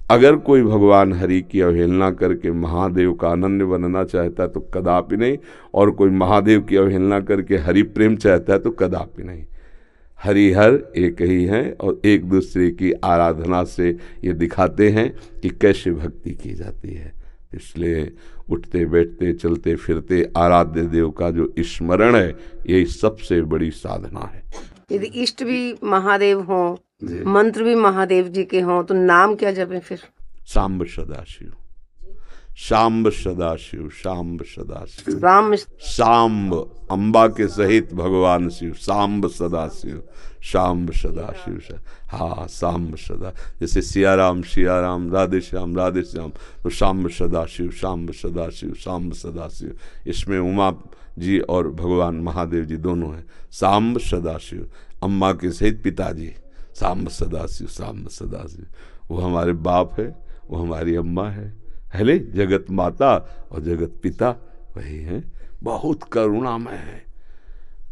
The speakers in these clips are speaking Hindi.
अगर कोई भगवान हरि की अवहेलना करके महादेव का अनन्य बनना चाहता है तो कदापि नहीं, और कोई महादेव की अवहेलना करके हरि प्रेम चाहता है तो कदापि नहीं। हरिहर एक ही हैं और एक दूसरे की आराधना से ये दिखाते हैं कि कैसे भक्ति की जाती है। इसलिए उठते बैठते चलते फिरते आराध्य देव का जो स्मरण है, यही सबसे बड़ी साधना है। यदि इष्ट भी महादेव हों, मंत्र भी महादेव जी के हों, तो नाम क्या जपें फिर? सांब सदाशिव, सांब सदाशिव, सांब सदाशिव, राम सांब अंबा के सहित भगवान शिव, सांब सदाशिव, सांब सदाशिव। हाँ, सांब सदा, जैसे सिया राम राधे श्याम तो सांब सदाशिव, सांब सदाशिव, सांब सदाशिव। इसमें उमा जी और भगवान महादेव जी दोनों हैं। सांब सदाशिव, अम्मा के सहित पिताजी, सांब सदाशिव, सांब सदाशिव। वो हमारे बाप है, वो हमारी अम्मा है, ले जगत माता और जगत पिता वही है। बहुत करुणामय है,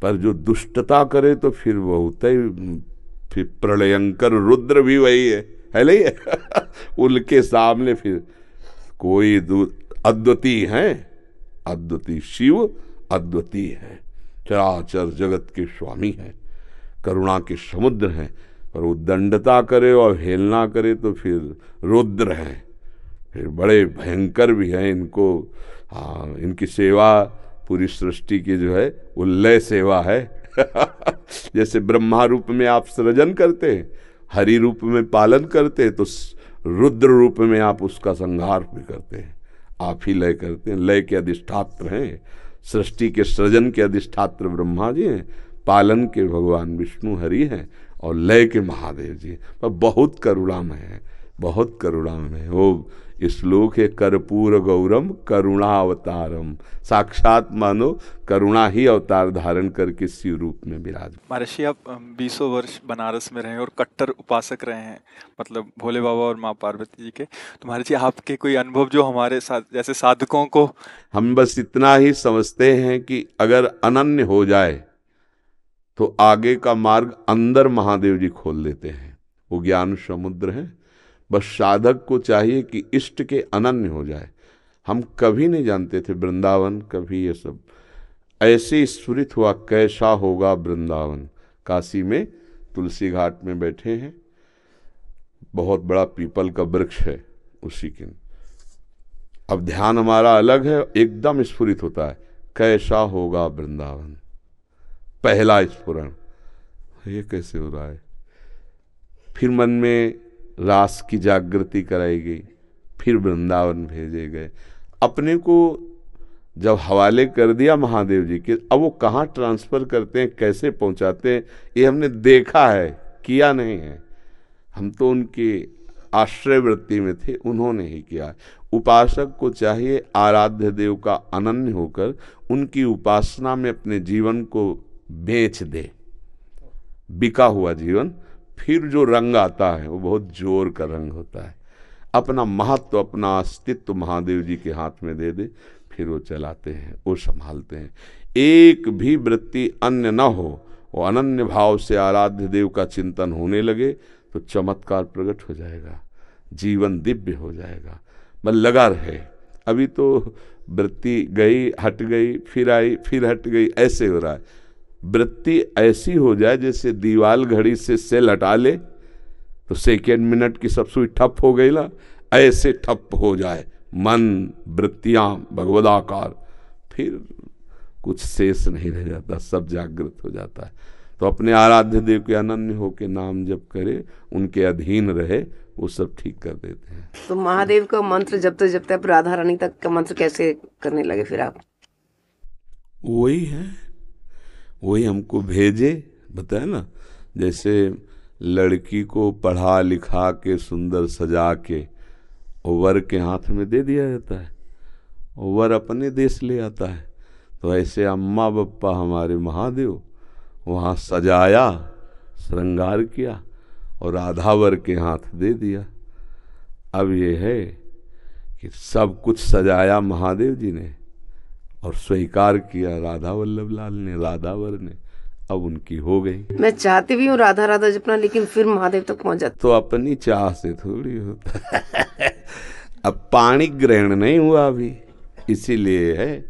पर जो दुष्टता करे तो फिर बहुत ही, फिर प्रलयंकर रुद्र भी वही है ले उनके सामने फिर कोई अद्वितीय है, अद्वितीय शिव अद्वितीय है, चराचर जगत के स्वामी है, करुणा के समुद्र हैं। पर वो दंडता करे और हेलना करे तो फिर रुद्र हैं, फिर बड़े भयंकर भी हैं। इनको इनकी सेवा पूरी सृष्टि की जो है वो लय सेवा है जैसे ब्रह्मा रूप में आप सृजन करते हैं, हरि रूप में पालन करते हैं, तो रुद्र रूप में आप उसका संहार भी करते हैं, आप ही लय करते हैं। लय के अधिष्ठात्र हैं, सृष्टि के सृजन के अधिष्ठात्र ब्रह्मा जी हैं, पालन के भगवान विष्णु हरि हैं, और लय के महादेव जी। पर बहुत करुणामय है, बहुत करुणामय है। वो श्लोक है, कर्पूर गौरम करुणावतारम, साक्षात मानो करुणा ही अवतार धारण करके शिव रूप में विराज। महर्षि, आप 20 वर्ष बनारस में रहे और कट्टर उपासक रहे हैं, मतलब भोले बाबा और माँ पार्वती जी के। तो महर्षि, आपके कोई अनुभव जो हमारे साथ जैसे साधकों को? हम बस इतना ही समझते हैं कि अगर अनन्य हो जाए तो आगे का मार्ग अंदर महादेव जी खोल देते हैं। वो ज्ञान समुद्र है, बस साधक को चाहिए कि इष्ट के अनन्य हो जाए। हम कभी नहीं जानते थे वृंदावन, कभी ये सब ऐसे स्फुरित हुआ कैसा होगा वृंदावन। काशी में तुलसी घाट में बैठे हैं, बहुत बड़ा पीपल का वृक्ष है उसी के, अब ध्यान हमारा अलग है, एकदम स्फुरित होता है कैसा होगा वृंदावन। पहला स्फुरण, ये कैसे हो रहा है। फिर मन में रास की जागृति कराई गई, फिर वृंदावन भेजे गए। अपने को जब हवाले कर दिया महादेव जी के, अब वो कहाँ ट्रांसफ़र करते हैं, कैसे पहुँचाते हैं, ये हमने देखा है, किया नहीं है। हम तो उनके आश्रय वृत्ति में थे, उन्होंने ही किया। उपासक को चाहिए आराध्य देव का अनन्य होकर उनकी उपासना में अपने जीवन को बेच दे। बिका हुआ जीवन, फिर जो रंग आता है वो बहुत जोर का रंग होता है। अपना महत्व, अपना अस्तित्व महादेव जी के हाथ में दे दे, फिर वो चलाते हैं, वो संभालते हैं। एक भी वृत्ति अन्य न हो, वो अनन्य भाव से आराध्य देव का चिंतन होने लगे तो चमत्कार प्रकट हो जाएगा, जीवन दिव्य हो जाएगा। बस लगा रहे। अभी तो वृत्ति गई, हट गई, फिर आई, फिर हट गई, ऐसे हो रहा है। वृत्ति ऐसी हो जाए जैसे दीवाल घड़ी से सेल हटा ले तो सेकेंड मिनट की सब सुई ठप हो गई ना, ऐसे ठप हो जाए मन, वृत्तियां भगवदाकार, फिर कुछ शेष नहीं रह जाता, सब जागृत हो जाता है। तो अपने आराध्य देव के अनन्य होके नाम जप करे, उनके अधीन रहे, वो सब ठीक कर देते हैं। तो महादेव का मंत्र जपते जपते आप राधा रानी तक का मंत्र कैसे करने लगे फिर आप? वही है, वही हमको भेजे, बताया ना। जैसे लड़की को पढ़ा लिखा के सुंदर सजा के वर के हाथ में दे दिया जाता है, वर अपने देश ले आता है। तो ऐसे अम्मा बप्पा हमारे महादेव वहाँ सजाया, श्रृंगार किया और राधावर के हाथ दे दिया। अब ये है कि सब कुछ सजाया महादेव जी ने और स्वीकार किया राधा वल्लभ लाल ने, राधावर ने, अब उनकी हो गई। मैं चाहती भी हूँ राधा राधा जपना, लेकिन फिर महादेव तक पहुँच जाती। तो अपनी चाह से थोड़ी होता है पाणी ग्रहण नहीं हुआ अभी, इसीलिए है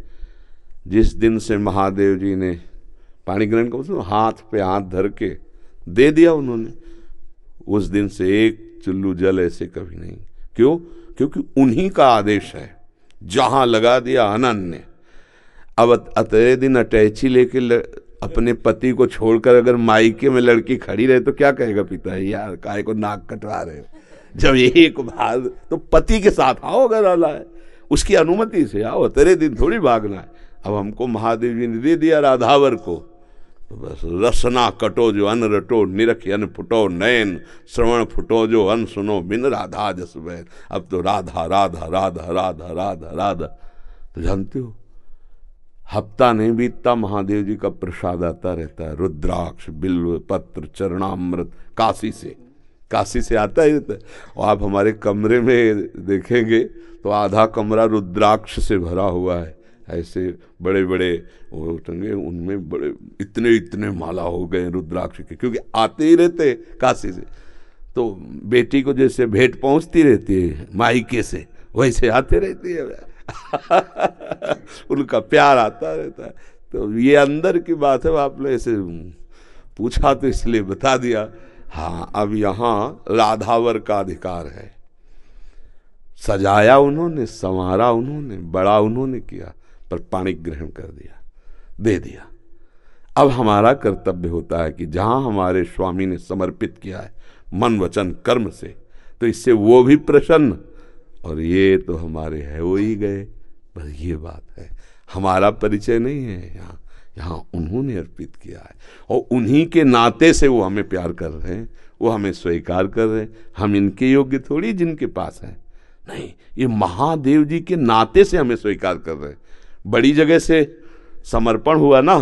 जिस दिन से महादेव जी ने पाणी ग्रहण का मतलब हाथ पे हाथ धर के दे दिया उन्होंने, उस दिन से एक चुल्लू जल ऐसे कभी नहीं। क्यों? क्योंकि उन्हीं का आदेश है, जहां लगा दिया अनन्य। अब अतरे दिन अटैची लेके अपने पति को छोड़कर अगर मायके में लड़की खड़ी रहे तो क्या कहेगा पिता, यार काय को नाक कटवा रहे हो। जब एक बार तो पति के साथ आओ, अगर आला है उसकी अनुमति से आओ, तेरे दिन थोड़ी भागना है। अब हमको महादेव जी ने दे दिया राधावर को, तो बस रसना कटो जो अन रटो, निरख अन फुटो नयन, श्रवण फुटो जो अन सुनो, बिन राधा जस बैन। अब तो राधा राधा राधा राधा राधा राधा। तो जानते हो हफ्ता नहीं बीतता महादेव जी का प्रसाद आता रहता है, रुद्राक्ष बिल्व पत्र चरणामृत काशी से आता ही रहता है। और आप हमारे कमरे में देखेंगे तो आधा कमरा रुद्राक्ष से भरा हुआ है, ऐसे बड़े बड़े वो टंगे, उनमें बड़े इतने इतने माला हो गए रुद्राक्ष के, क्योंकि आते ही रहते काशी से। तो बेटी को जैसे भेंट पहुंचती रहती है मायके से, वैसे आते रहती है उनका प्यार आता रहता है। तो ये अंदर की बात है, आपने ऐसे पूछा तो इसलिए बता दिया। हाँ, अब यहाँ राधावर का अधिकार है। सजाया उन्होंने, संवारा उन्होंने, बड़ा उन्होंने किया, पर पाणी ग्रहण कर दिया, दे दिया। अब हमारा कर्तव्य होता है कि जहां हमारे स्वामी ने समर्पित किया है मन वचन कर्म से, तो इससे वो भी प्रसन्न, और ये तो हमारे है वो ही गए। बस ये बात है, हमारा परिचय नहीं है यहाँ, यहाँ उन्होंने अर्पित किया है, और उन्हीं के नाते से वो हमें प्यार कर रहे हैं, वो हमें स्वीकार कर रहे हैं। हम इनके योग्य थोड़ी जिनके पास हैं, नहीं, ये महादेव जी के नाते से हमें स्वीकार कर रहे हैं। बड़ी जगह से समर्पण हुआ ना,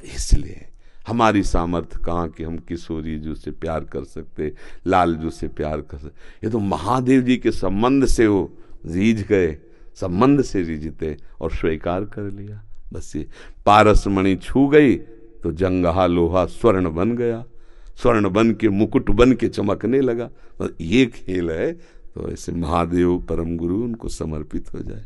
इसलिए हमारी सामर्थ्य कहाँ कि हम किशोरी जी से प्यार कर सकते, लाल जी से प्यार कर सकते। ये तो महादेव जी के संबंध से वो रीझ गए, संबंध से रीझते और स्वीकार कर लिया। बस ये पारस मणि छू गई तो जंगहा लोहा स्वर्ण बन गया, स्वर्ण बन के मुकुट बन के चमकने लगा। बस ये खेल है। तो ऐसे महादेव परम गुरु उनको समर्पित हो जाए।